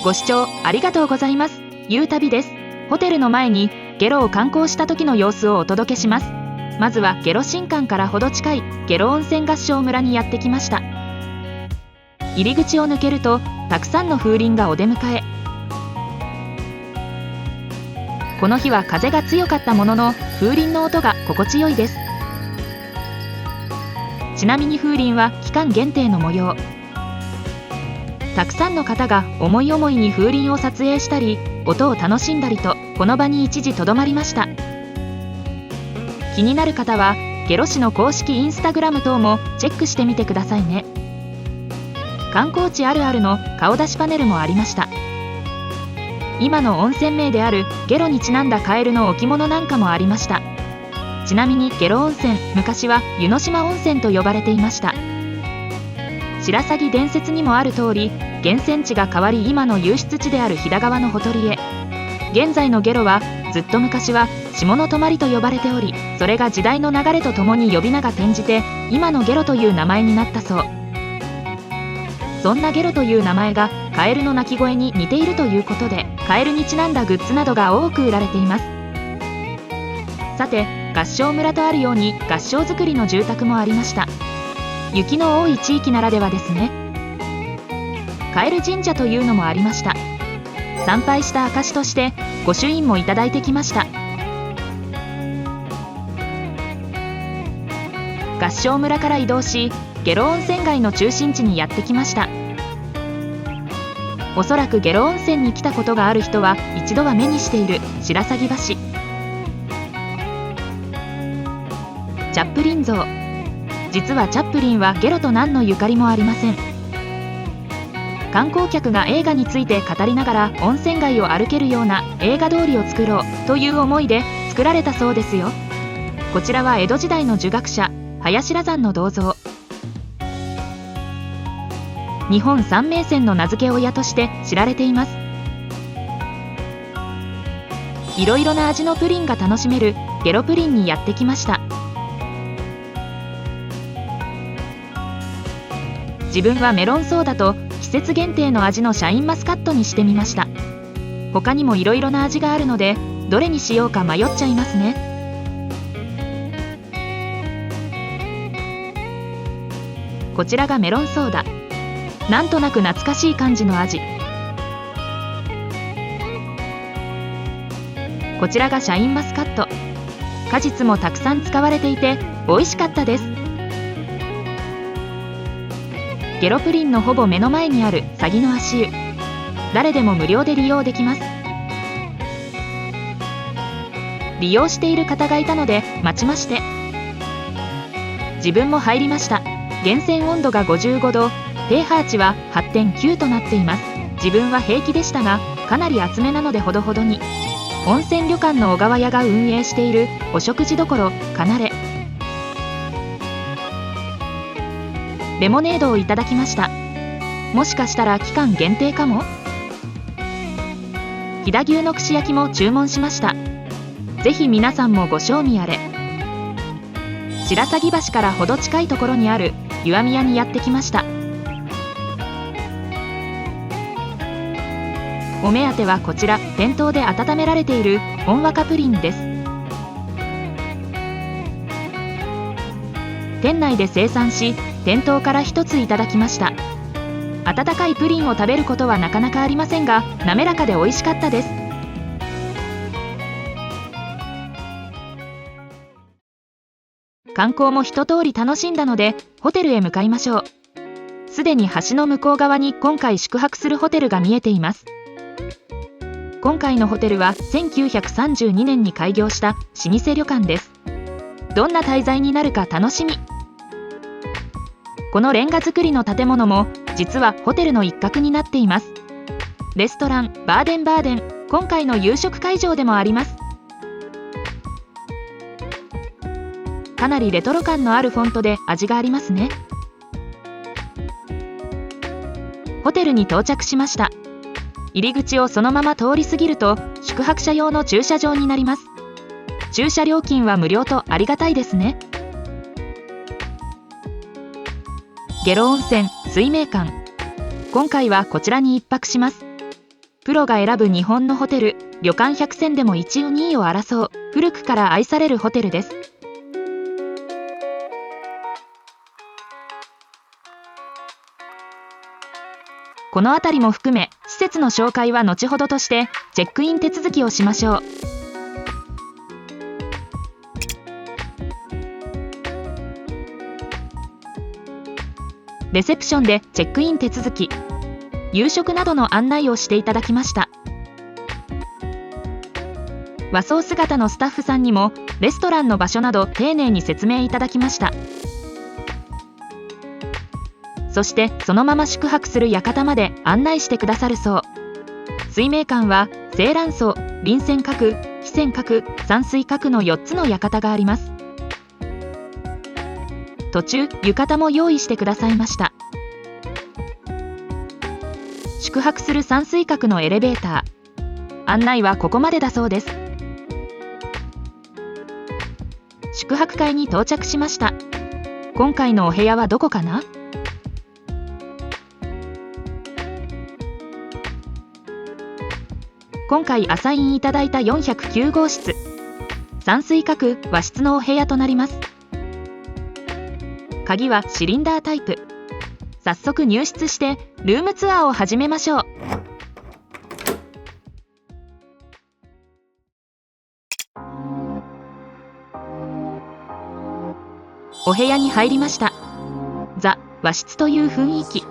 ご視聴ありがとうございます。ゆうたびです。ホテルの前に下呂を観光した時の様子をお届けします。まずは下呂新館からほど近い下呂温泉合掌村にやってきました。入り口を抜けるとたくさんの風鈴がお出迎え。この日は風が強かったものの風鈴の音が心地よいです。ちなみに風鈴は期間限定の模様。たくさんの方が思い思いに風鈴を撮影したり音を楽しんだりとこの場に一時とどまりました。気になる方は下呂市の公式インスタグラム等もチェックしてみてくださいね。観光地あるあるの顔出しパネルもありました。今の温泉名である下呂にちなんだカエルの置物なんかもありました。ちなみに下呂温泉、昔は湯の島温泉と呼ばれていました。白鷺伝説にもある通り、源泉地が変わり今の湧出地である飛騨川のほとりへ。現在の下呂はずっと昔は下の泊と呼ばれており、それが時代の流れとともに呼び名が転じて今の下呂という名前になったそう。そんな下呂という名前がカエルの鳴き声に似ているということで、カエルにちなんだグッズなどが多く売られています。さて、合掌村とあるように合掌造りの住宅もありました。雪の多い地域ならではですね。カエル神社というのもありました。参拝した証として御朱印もいただいてきました。合掌村から移動し下呂温泉街の中心地にやってきました。おそらく下呂温泉に来たことがある人は一度は目にしている白鷺橋。チャップリン像。実はチャップリンは下呂と何のゆかりもありません。観光客が映画について語りながら温泉街を歩けるような映画通りを作ろうという思いで作られたそうですよ。こちらは江戸時代の儒学者林羅山の銅像。日本三名泉の名付け親として知られています。いろいろな味のプリンが楽しめる下呂プリンにやってきました。自分はメロンソーダと季節限定の味のシャインマスカットにしてみました。他にもいろいろな味があるのでどれにしようか迷っちゃいますね。こちらがメロンソーダ。なんとなく懐かしい感じの味。こちらがシャインマスカット。果実もたくさん使われていて美味しかったです。下呂プリンのほぼ目の前にあるサギの足湯。誰でも無料で利用できます。利用している方がいたので待ちまして、自分も入りました。源泉温度が55度、pH 値は 8.9 となっています。自分は平気でしたがかなり厚めなのでほどほどに。温泉旅館の小川屋が運営しているお食事処かなれ。レモネードをいただきました。もしかしたら期間限定かも。飛騨牛の串焼きも注文しました。ぜひ皆さんもご賞味あれ。白鷺橋からほど近いところにある石見屋にやってきました。お目当てはこちら、店頭で温められている本わかプリンです。店内で生産し店頭から一ついただきました。温かいプリンを食べることはなかなかありませんが滑らかで美味しかったです。観光も一通り楽しんだのでホテルへ向かいましょう。すでに橋の向こう側に今回宿泊するホテルが見えています。今回のホテルは1932年に開業した老舗旅館です。どんな滞在になるか楽しみ。このレンガ造りの建物も実はホテルの一角になっています。レストランバーデンバーデン、今回の夕食会場でもあります。かなりレトロ感のあるフォントで味がありますね。ホテルに到着しました。入り口をそのまま通り過ぎると宿泊者用の駐車場になります。駐車料金は無料とありがたいですね。下呂温泉水明館、今回はこちらに一泊します。プロが選ぶ日本のホテル、旅館100選でも1位2位を争う古くから愛されるホテルです。この辺りも含め施設の紹介は後ほどとしてチェックイン手続きをしましょう。レセプションでチェックイン手続き、夕食などの案内をしていただきました。和装姿のスタッフさんにもレストランの場所など丁寧に説明いただきました。そしてそのまま宿泊する館まで案内してくださるそう。水明館は青蘭荘、臨泉閣、飛泉閣、山水閣の4つの館があります。途中浴衣も用意してくださいました。宿泊する山水閣のエレベーター、案内はここまでだそうです。宿泊会に到着しました。今回のお部屋はどこかな？今回アサインいただいた409号室、山水閣和室のお部屋となります。鍵はシリンダータイプ。早速入室してルームツアーを始めましょう。お部屋に入りました。ザ・和室という雰囲気。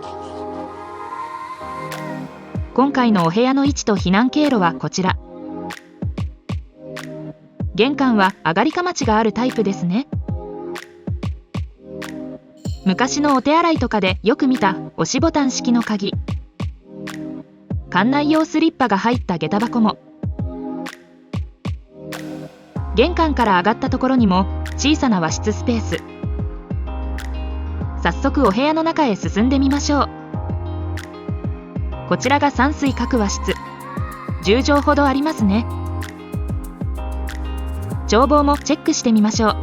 今回のお部屋の位置と避難経路はこちら。玄関は上がりかまちがあるタイプですね。昔のお手洗いとかでよく見た押しボタン式の鍵。館内用スリッパが入った下駄箱も。玄関から上がったところにも小さな和室スペース。早速お部屋の中へ進んでみましょう。こちらが山水閣和室。10畳ほどありますね。眺望もチェックしてみましょう。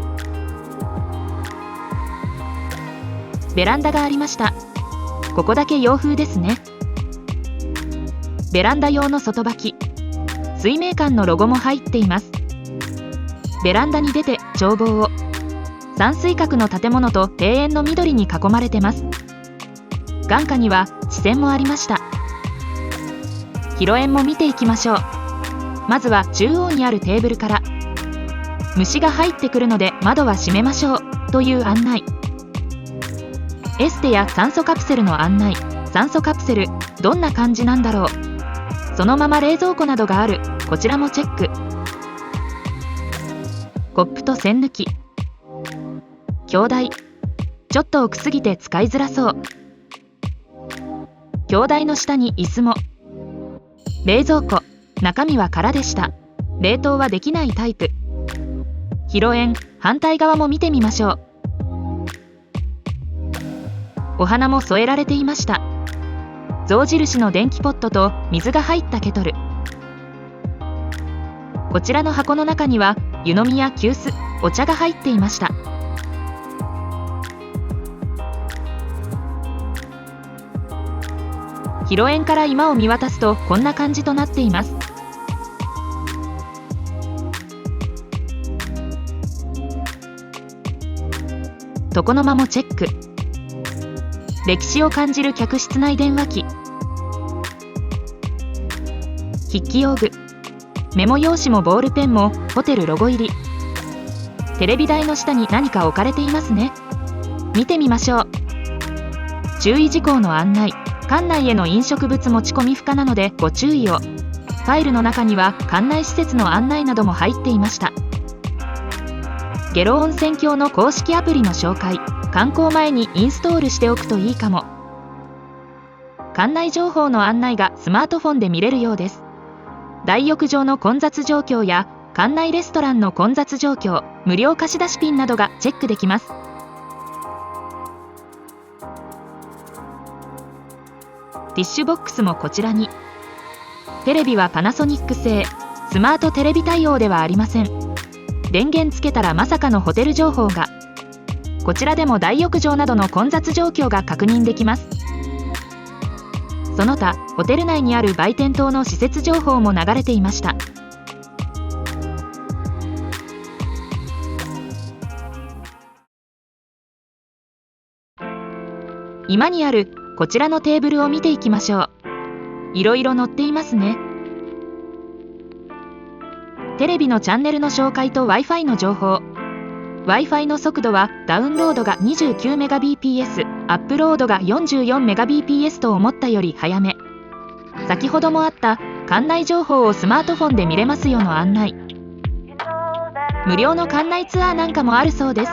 ベランダがありました。ここだけ洋風ですね。ベランダ用の外履き、水明館のロゴも入っています。ベランダに出て眺望を。山水閣の建物と庭園の緑に囲まれてます。眼下には池泉もありました。広縁も見ていきましょう。まずは中央にあるテーブルから。虫が入ってくるので窓は閉めましょうという案内。エステや酸素カプセルの案内。酸素カプセルどんな感じなんだろう。そのまま冷蔵庫などがある。こちらもチェック。コップと栓抜き。鏡台ちょっと奥すぎて使いづらそう。鏡台の下に椅子も。冷蔵庫中身は空でした。冷凍はできないタイプ。広縁反対側も見てみましょう。お花も添えられていました。象印の電気ポットと水が入ったケトル。こちらの箱の中には湯飲みや急須、お茶が入っていました。広縁から居間を見渡すとこんな感じとなっています。床の間もチェック。歴史を感じる客室内電話機。筆記用具。メモ用紙もボールペンもホテルロゴ入り。テレビ台の下に何か置かれていますね。見てみましょう。注意事項の案内。館内への飲食物持ち込み不可なのでご注意を。ファイルの中には館内施設の案内なども入っていました。下呂温泉郷の公式アプリの紹介。観光前にインストールしておくといいかも。館内情報の案内がスマートフォンで見れるようです。大浴場の混雑状況や館内レストランの混雑状況、無料貸し出しピンなどがチェックできます。ティッシュボックスもこちらに。テレビはパナソニック製、スマートテレビ対応ではありません。電源つけたらまさかのホテル情報が。こちらでも大浴場などの混雑状況が確認できます。その他ホテル内にある売店等の施設情報も流れていました。居間にあるこちらのテーブルを見ていきましょう。いろいろ載っていますね。テレビのチャンネルの紹介と Wi-Fi の情報。Wi-Fi の速度はダウンロードが 29Mbps、アップロードが 44Mbps と思ったより早め。先ほどもあった館内情報をスマートフォンで見れますよの案内。無料の館内ツアーなんかもあるそうです。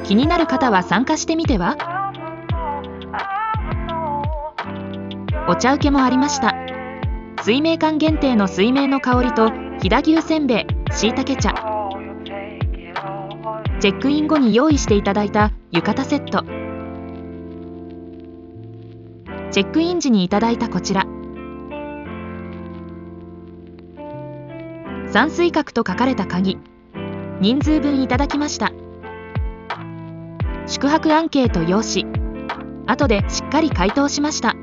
気になる方は参加してみては。お茶受けもありました。水明館限定の水明の香りと飛騨牛せんべい、しいたけ茶。チェックイン後に用意していただいた浴衣セット。チェックイン時にいただいたこちら。山水閣と書かれた鍵。人数分いただきました。宿泊アンケート用紙。後でしっかり回答しました。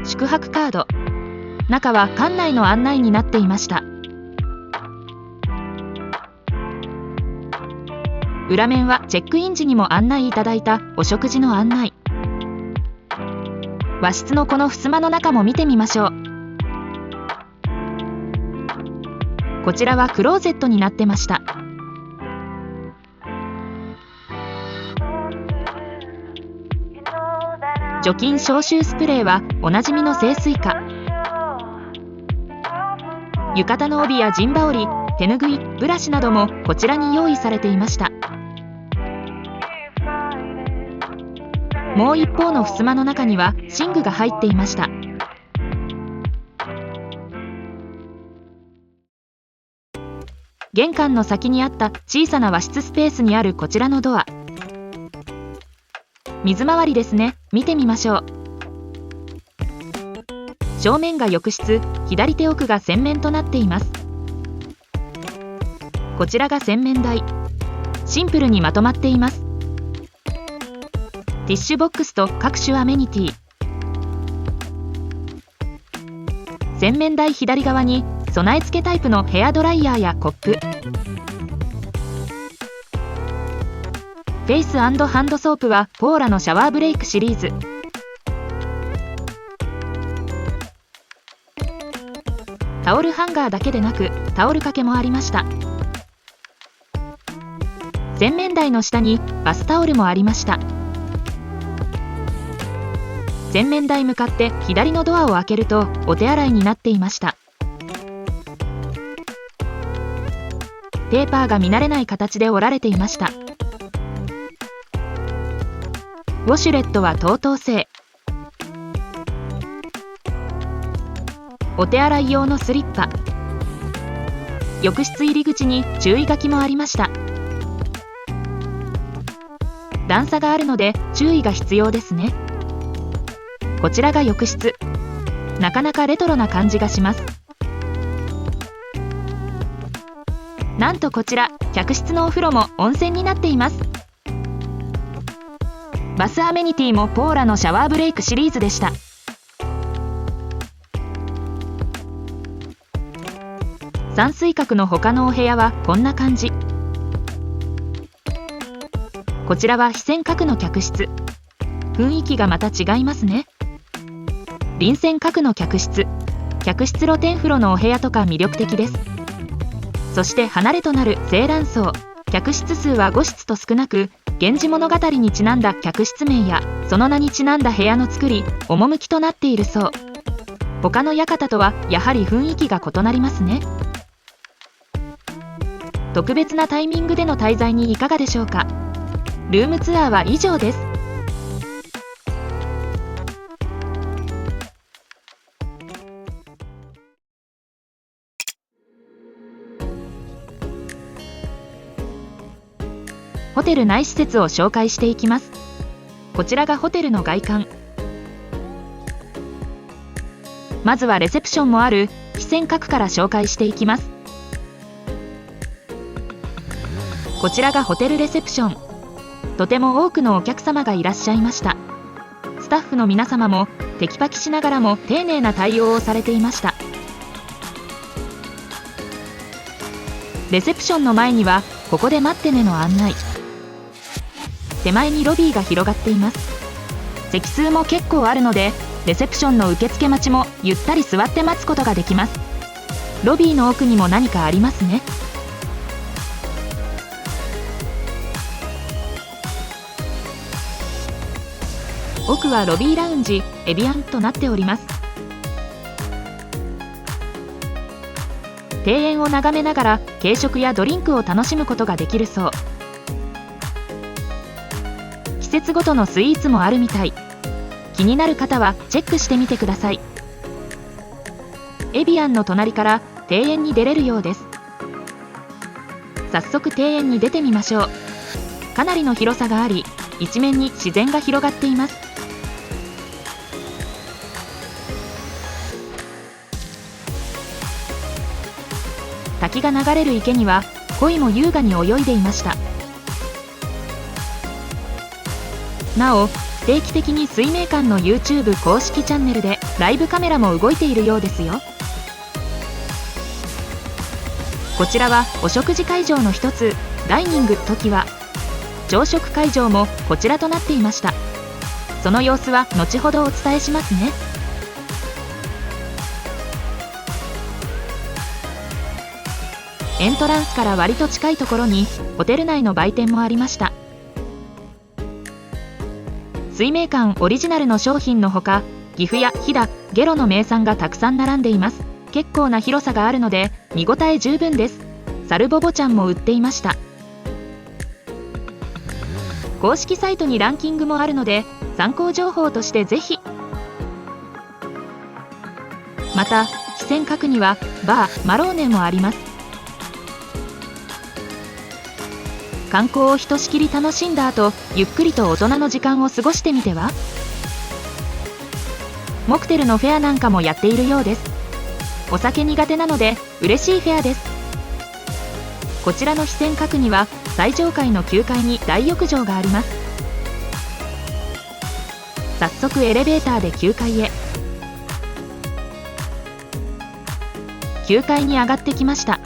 宿泊カード。中は館内の案内になっていました。裏面はチェックイン時にも案内いただいたお食事の案内。和室のこの襖の中も見てみましょう。こちらはクローゼットになってました。除菌消臭スプレーはおなじみの清水化。浴衣の帯や陣羽織、手ぬぐい、ブラシなどもこちらに用意されていました。もう一方の襖の中には寝具が入っていました。玄関の先にあった小さな和室スペースにあるこちらのドア。水回りですね。見てみましょう。正面が浴室、左手奥が洗面となっています。こちらが洗面台。シンプルにまとまっています。ティッシュボックスと各種アメニティ。洗面台左側に備え付けタイプのヘアドライヤーやコップ。フェイス&ハンドソープはポーラのシャワーブレイクシリーズ。タオルハンガーだけでなくタオル掛けもありました。洗面台の下にバスタオルもありました。洗面台向かって左のドアを開けるとお手洗いになっていました。ペーパーが見慣れない形で折られていました。ウォシュレットは TOTO 製。お手洗い用のスリッパ。浴室入り口に注意書きもありました。段差があるので注意が必要ですね。こちらが浴室。なかなかレトロな感じがします。なんとこちら客室のお風呂も温泉になっています。バスアメニティもポーラのシャワーブレイクシリーズでした。山水閣の他のお部屋はこんな感じ。こちらは非線閣の客室。雰囲気がまた違いますね。臨線閣の客室。客室露天風呂のお部屋とか魅力的です。そして離れとなる青蘭荘。客室数は5室と少なく、源氏物語にちなんだ客室名やその名にちなんだ部屋の作り、趣となっているそう。他の館とはやはり雰囲気が異なりますね。特別なタイミングでの滞在にいかがでしょうか。ルームツアーは以上です。ホテル内施設を紹介していきます。こちらがホテルの外観。まずはレセプションもある非線閣から紹介していきます。こちらがホテルレセプション。とても多くのお客様がいらっしゃいました。スタッフの皆様もテキパキしながらも丁寧な対応をされていました。レセプションの前にはここで待ってねの案内。手前にロビーが広がっています。席数も結構あるのでレセプションの受付待ちもゆったり座って待つことができます。ロビーの奥にも何かありますね。奥はロビーラウンジエビアンとなっております。庭園を眺めながら軽食やドリンクを楽しむことができるそう。季節ごとのスイーツもあるみたい。気になる方はチェックしてみてください。エビアンの隣から庭園に出れるようです。早速庭園に出てみましょう。かなりの広さがあり、一面に自然が広がっています。滝が流れる池には鯉も優雅に泳いでいました。なお定期的に水明館の YouTube 公式チャンネルでライブカメラも動いているようですよ。こちらはお食事会場の一つ、ダイニング時は朝食会場もこちらとなっていました。その様子は後ほどお伝えしますね。エントランスから割と近いところにホテル内の売店もありました。水明館オリジナルの商品のほか、岐阜や飛騨、下呂の名産がたくさん並んでいます。結構な広さがあるので見応え十分です。サルボボちゃんも売っていました。公式サイトにランキングもあるので参考情報としてぜひ。また飛仙閣にはバーマローネもあります。観光をひとしきり楽しんだ後、ゆっくりと大人の時間を過ごしてみては。モクテルのフェアなんかもやっているようです。お酒苦手なので嬉しいフェアです。こちらの飛仙閣には最上階の9階に大浴場があります。早速エレベーターで9階へ。9階に上がってきました。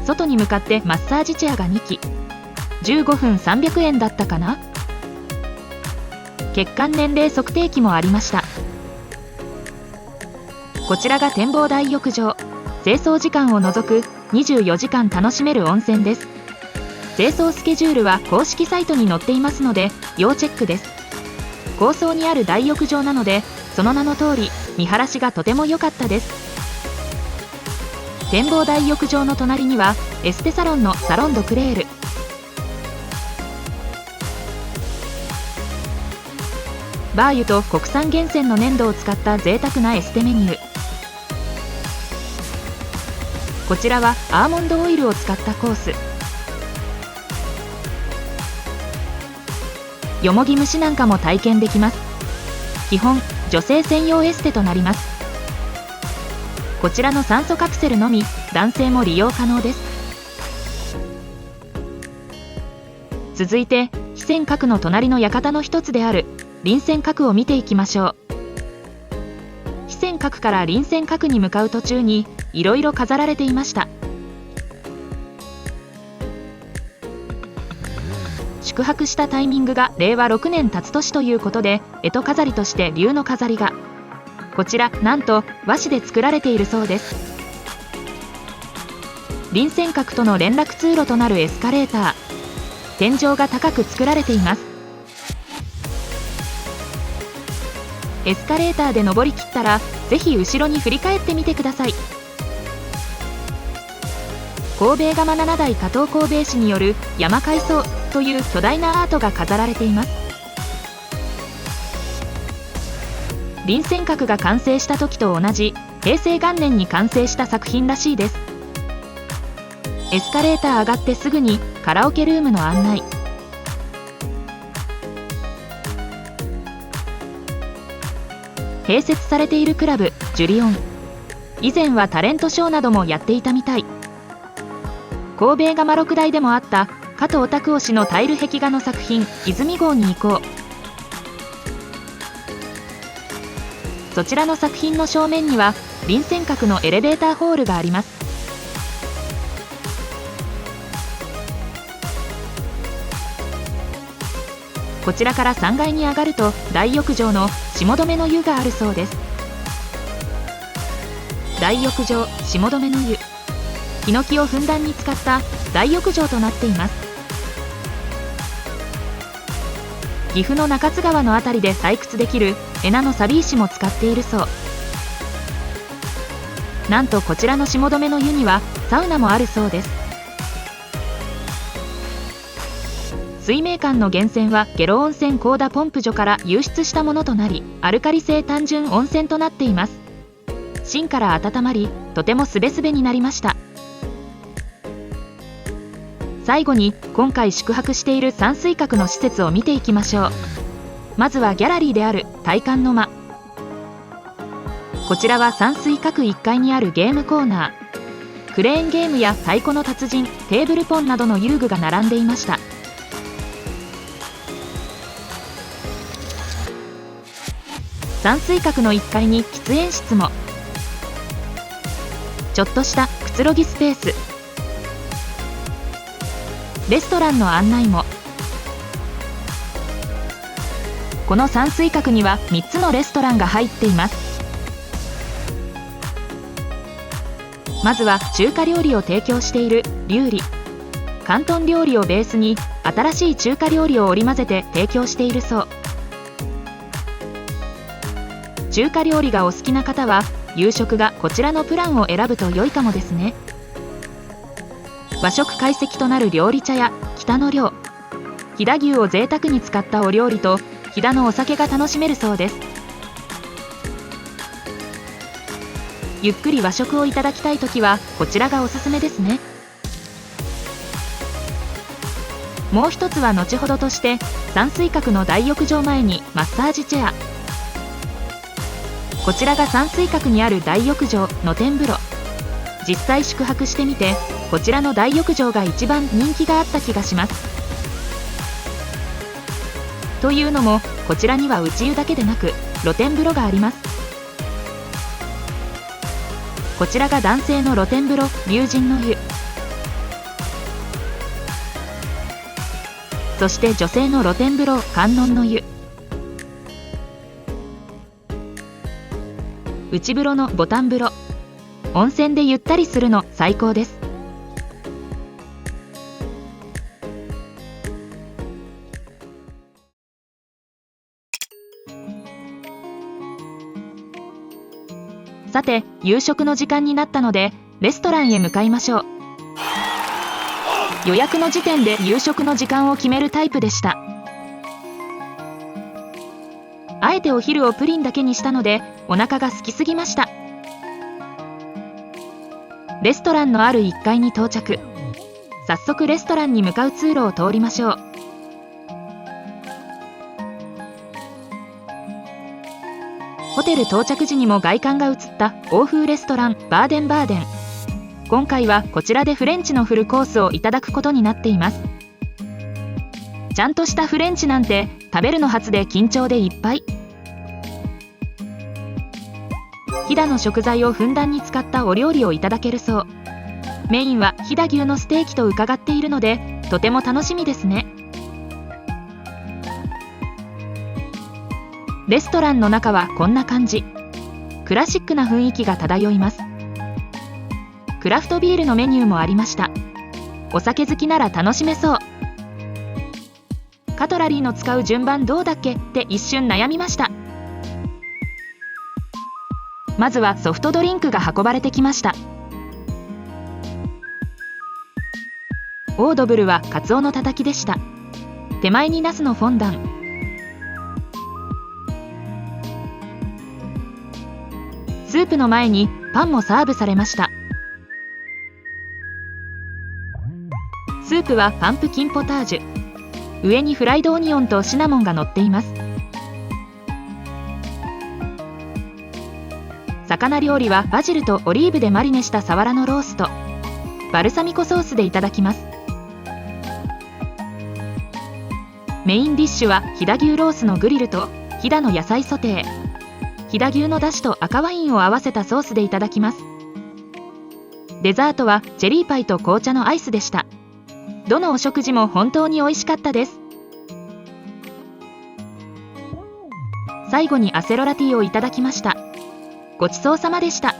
外に向かってマッサージチェアが2機、15分300円だったかな。血管年齢測定器もありました。こちらが展望台浴場、清掃時間を除く24時間楽しめる温泉です。清掃スケジュールは公式サイトに載っていますので要チェックです。高層にある大浴場なのでその名の通り見晴らしがとても良かったです。展望台浴場の隣にはエステサロンのサロンドクレール、バー油と国産源泉の粘土を使った贅沢なエステメニュー。こちらはアーモンドオイルを使ったコース。よもぎ蒸しなんかも体験できます。基本女性専用エステとなります。こちらの酸素カプセルのみ男性も利用可能です。続いて飛仙閣の隣の館の一つである臨泉閣を見ていきましょう。飛仙閣から臨泉閣に向かう途中にいろいろ飾られていました。宿泊したタイミングが令和6年辰年ということで干支飾りとして龍の飾りが、こちらなんと和紙で作られているそうです。臨泉閣との連絡通路となるエスカレーター、天井が高く作られています。エスカレーターで登りきったらぜひ後ろに振り返ってみてください。神戸窯7代加藤神戸絵師による山海藻という巨大なアートが飾られています。臨泉閣が完成した時と同じ平成元年に完成した作品らしいです。エスカレーター上がってすぐにカラオケルームの案内。併設されているクラブジュリオン、以前はタレントショーなどもやっていたみたい。神戸窯6代でもあった加藤拓夫氏のタイル壁画の作品泉郷に行こう。そちらの作品の正面には臨線角のエレベーターホールがあります。こちらから3階に上がると大浴場の汐留の湯があるそうです。大浴場汐留の湯、ヒノキをふんだんに使った大浴場となっています。岐阜の中津川のあたりで採掘できるエナのサビ石も使っているそう。なんとこちらの汐留の湯にはサウナもあるそうです。水明館の源泉は下呂温泉高田ポンプ所から湧出したものとなり、アルカリ性単純温泉となっています。芯から温まり、とてもスベスベになりました。最後に今回宿泊している山水閣の施設を見ていきましょう。まずはギャラリーである大観の間。こちらは山水閣1階にあるゲームコーナー。クレーンゲームや太鼓の達人、テーブルポンなどの遊具が並んでいました。山水閣の1階に喫煙室も、ちょっとしたくつろぎスペース、レストランの案内も。この山水閣には3つのレストランが入っています。まずは中華料理を提供している龍里。広東料理をベースに新しい中華料理を織り交ぜて提供しているそう。中華料理がお好きな方は夕食がこちらのプランを選ぶと良いかもですね。和食懐石となる料理茶や北の寮、飛騨牛を贅沢に使ったお料理と飛騨のお酒が楽しめるそうです。ゆっくり和食をいただきたいときはこちらがおすすめですね。もう一つは後ほどとして山水閣の大浴場前にマッサージチェア。こちらが山水閣にある大浴場の天風呂。実際宿泊してみてこちらの大浴場が一番人気があった気がします。というのもこちらには内湯だけでなく露天風呂があります。こちらが男性の露天風呂龍神の湯、そして女性の露天風呂観音の湯、内風呂のボタン風呂。温泉でゆったりするの最高です。さて夕食の時間になったのでレストランへ向かいましょう。予約の時点で夕食の時間を決めるタイプでした。あえてお昼をプリンだけにしたのでお腹が空きすぎました。レストランのある1階に到着。早速レストランに向かう通路を通りましょう。ホテル到着時にも外観が映った欧風レストランバーデンバーデン。今回はこちらでフレンチのフルコースをいただくことになっています。ちゃんとしたフレンチなんて食べるの初で緊張でいっぱい。飛騨の食材をふんだんに使ったお料理をいただけるそう。メインは飛騨牛のステーキと伺っているのでとても楽しみですね。レストランの中はこんな感じ。クラシックな雰囲気が漂います。クラフトビールのメニューもありました。お酒好きなら楽しめそう。カトラリーの使う順番どうだっけって一瞬悩みました。まずはソフトドリンクが運ばれてきました。オードブルはカツオのたたきでした。手前にナスのフォンダン、スープの前にパンもサーブされました。スープはパンプキンポタージュ、上にフライドオニオンとシナモンが乗っています。魚料理はバジルとオリーブでマリネしたサワラのロースト、バルサミコソースでいただきます。メインディッシュは飛騨牛ロースのグリルと飛騨の野菜ソテー、飛騨牛のだしと赤ワインを合わせたソースでいただきます。デザートはチェリーパイと紅茶のアイスでした。どのお食事も本当に美味しかったです。最後にアセロラティーをいただきました。ごちそうさまでした。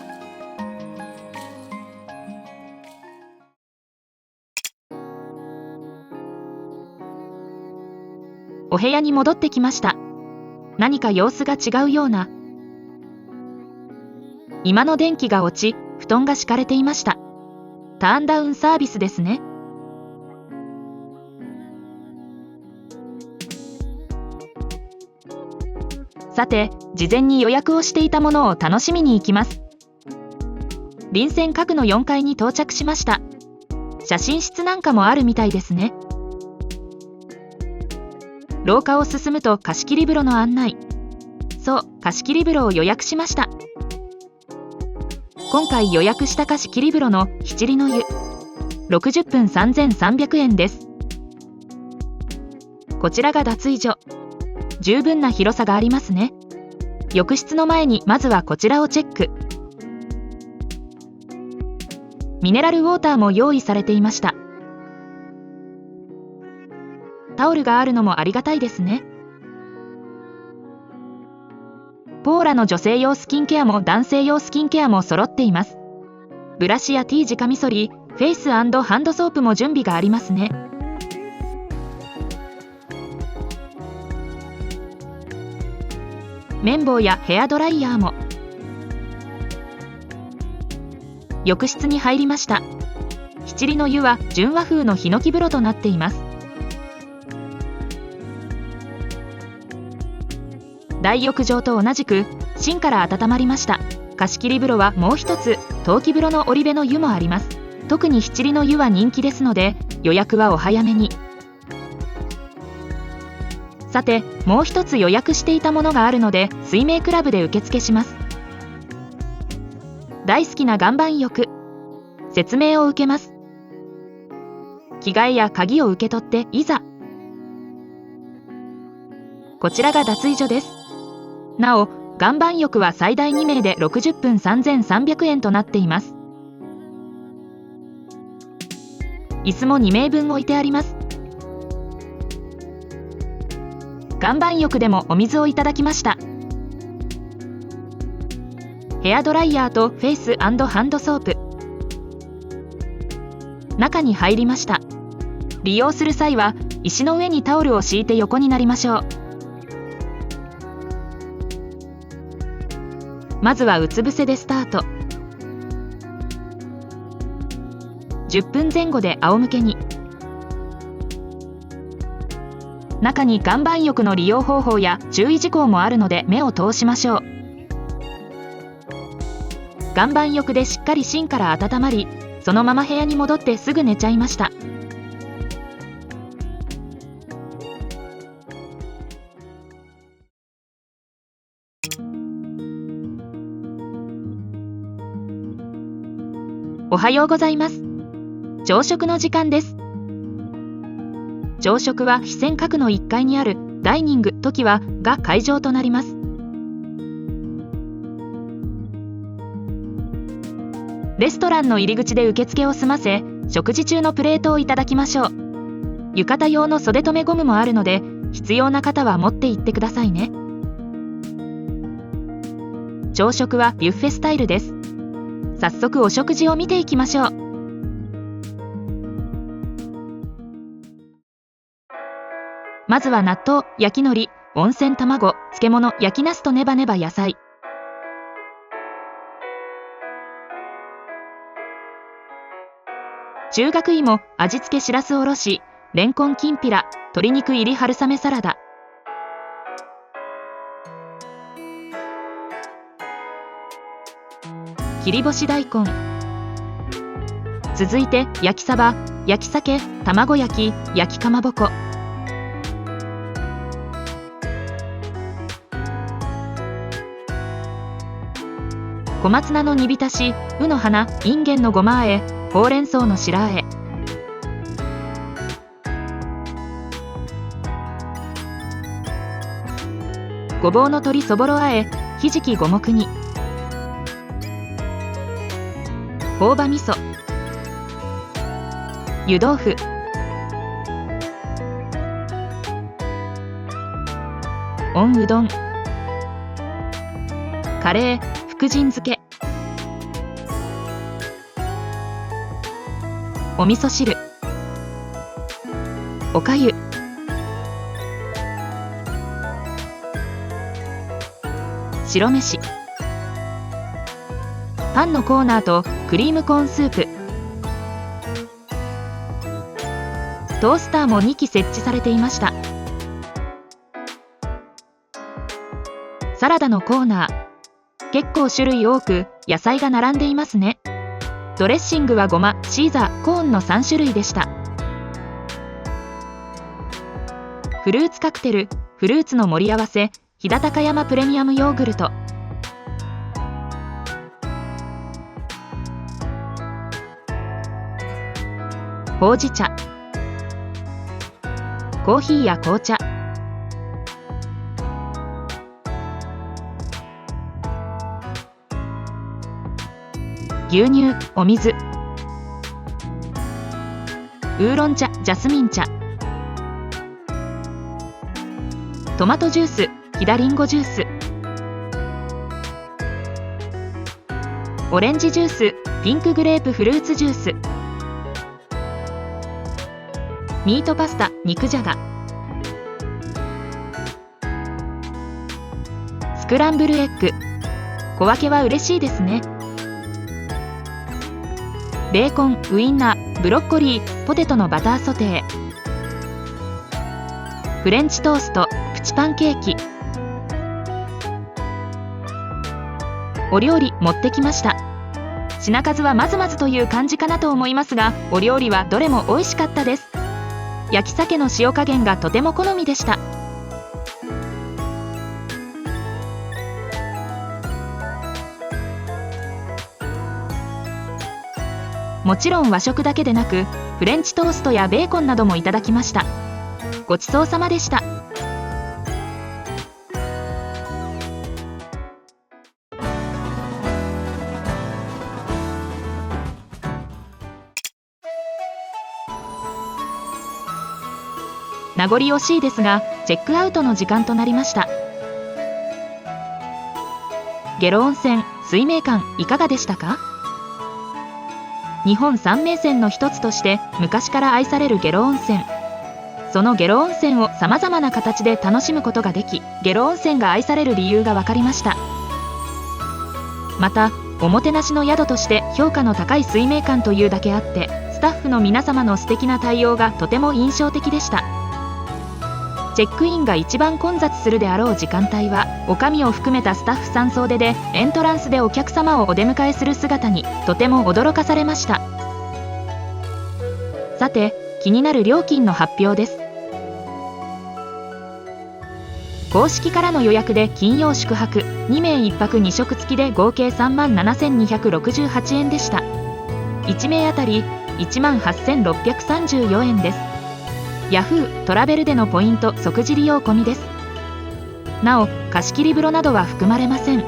お部屋に戻ってきました。何か様子が違うような。居間の電気が落ち、布団が敷かれていました。ターンダウンサービスですね。さて、事前に予約をしていたものを楽しみに行きます。臨泉閣の4階に到着しました。写真室なんかもあるみたいですね。廊下を進むと貸切風呂の案内。そう、貸切風呂を予約しました。今回予約した貸切風呂の七里の湯、60分3300円です。こちらが脱衣所。十分な広さがありますね。浴室の前にまずはこちらをチェック。ミネラルウォーターも用意されていました。タオルがあるのもありがたいですね。ポーラの女性用スキンケアも男性用スキンケアも揃っています。ブラシや T 字カミソリ、フェイス&ハンドソープも準備がありますね。綿棒やヘアドライヤーも。浴室に入りました。七里の湯は純和風のヒノキ風呂となっています。大浴場と同じく芯から温まりました。貸切風呂はもう一つ、冬季風呂の織部の湯もあります。特に七里の湯は人気ですので、予約はお早めに。さて、もう一つ予約していたものがあるので、水明クラブで受付します。大好きな岩盤浴。説明を受けます。着替えや鍵を受け取っていざ。こちらが脱衣所です。なお、岩盤浴は最大2名で60分3300円となっています。椅子も2名分置いてあります。岩盤浴でもお水をいただきました。ヘアドライヤーとフェイス&ハンドソープ。中に入りました。利用する際は石の上にタオルを敷いて横になりましょう。まずはうつ伏せでスタート。10分前後で仰向けに。中に岩盤浴の利用方法や注意事項もあるので目を通しましょう。岩盤浴でしっかり芯から温まり、そのまま部屋に戻ってすぐ寝ちゃいました。おはようございます。朝食の時間です。朝食は飛泉閣の1階にあるダイニングトキワが会場となります。レストランの入り口で受付を済ませ、食事中のプレートをいただきましょう。浴衣用の袖留めゴムもあるので、必要な方は持って行ってくださいね。朝食はビュッフェスタイルです。早速お食事を見ていきましょう。まずは納豆、焼き海苔、温泉卵、漬物、焼きナスとネバネバ野菜。中学芋、味付けしらすおろし、レンコンきんぴら、鶏肉入り春雨サラダ。切り干し大根。続いて焼きサバ、焼き鮭、卵焼き、焼きかまぼこ。小松菜の煮浸し、うの花、いんげんのごまあえ、ほうれん草の白あえ。ごぼうの鶏そぼろあえ、ひじき五目煮、朴葉味噌、湯豆腐、温うどん、カレー、福神漬け、お味噌汁、おかゆ、白飯、パンのコーナーとクリームコーンスープ、トースターも2機設置されていました。サラダのコーナー、結構種類多く野菜が並んでいますね。ドレッシングはごま、シーザー、コーンの3種類でした。フルーツカクテル、フルーツの盛り合わせ、飛騨高山プレミアムヨーグルト、ほうじ茶、コーヒーや紅茶、牛乳、お水、ウーロン茶、ジャスミン茶、トマトジュース、飛騨リンゴジュース、オレンジジュース、ピンクグレープフルーツジュース、ミートパスタ、肉じゃが、スクランブルエッグ、小分けは嬉しいですね。ベーコン、ウインナー、ブロッコリー、ポテトのバターソテー、フレンチトースト、プチパンケーキ、お料理持ってきました。品数はまずまずという感じかなと思いますが、お料理はどれも美味しかったです。焼き鮭の塩加減がとても好みでした。もちろん和食だけでなく、フレンチトーストやベーコンなどもいただきました。ごちそうさまでした。名残惜しいですが、チェックアウトの時間となりました。下呂温泉、水明館いかがでしたか？日本三名泉の一つとして昔から愛される下呂温泉。その下呂温泉をさまざまな形で楽しむことができ、下呂温泉が愛される理由が分かりました。また、おもてなしの宿として評価の高い水明館というだけあって、スタッフの皆様の素敵な対応がとても印象的でした。チェックインが一番混雑するであろう時間帯は、女将を含めたスタッフさん総出でエントランスでお客様をお出迎えする姿にとても驚かされました。さて、気になる料金の発表です。公式からの予約で金曜宿泊2名1泊2食付きで合計37,268円でした。1名あたり18,634円です。ヤフートラベルでのポイント即時利用込みです。なお、貸切風呂などは含まれません。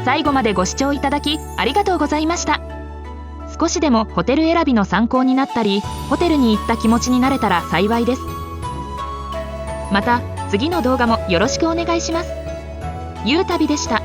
最後までご視聴いただきありがとうございました。少しでもホテル選びの参考になったり、ホテルに行った気持ちになれたら幸いです。また次の動画もよろしくお願いします。ゆうたびでした。